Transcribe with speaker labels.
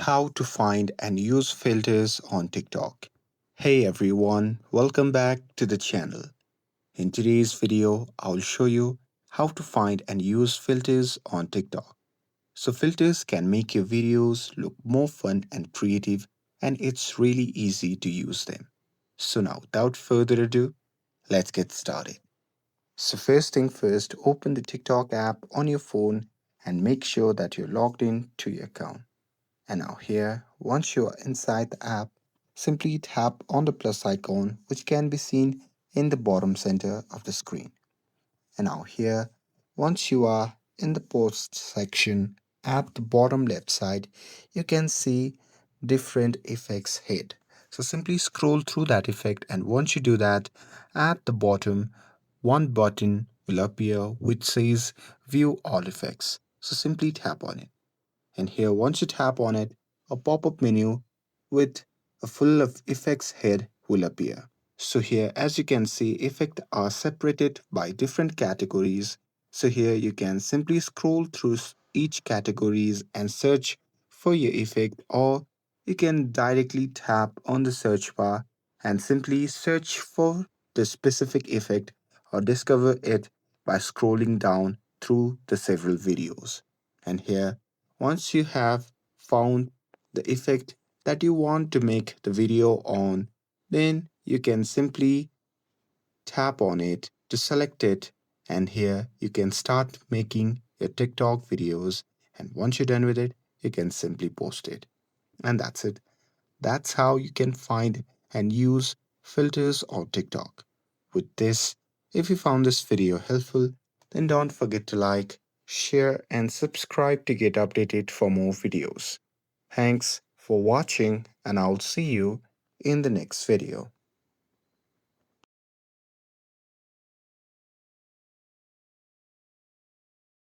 Speaker 1: how to find and use filters on TikTok. Hey everyone, welcome back to the channel. In today's video, I'll show you how to find and use filters on TikTok. So filters can make your videos look more fun and creative, and it's really easy to use them. So now, without further ado, let's get started. So first thing first, open the TikTok app on your phone and make sure that you're logged in to your account. And now here, once you are inside the app, simply tap on the plus icon which can be seen in the bottom center of the screen. And now here, once you are in the post section at the bottom left side, you can see different effects hid. So simply scroll through that effect, and once you do that, at the bottom, one button will appear which says view all effects. So simply tap on it. And here, once you tap on it, a pop-up menu with a full of effects head will appear. So here, as you can see, effects are separated by different categories. So here you can simply scroll through each categories and search for your effect, or you can directly tap on the search bar and simply search for the specific effect or discover it by scrolling down through the several videos. And here, once you have found the effect that you want to make the video on, then you can simply tap on it to select it, and here you can start making your TikTok videos. And once you're done with it, you can simply post it. And that's it. That's how you can find and use filters on TikTok. With this, if you found this video helpful, then don't forget to like, share, and subscribe to get updated for more videos. Thanks for watching, and I'll see you in the next video.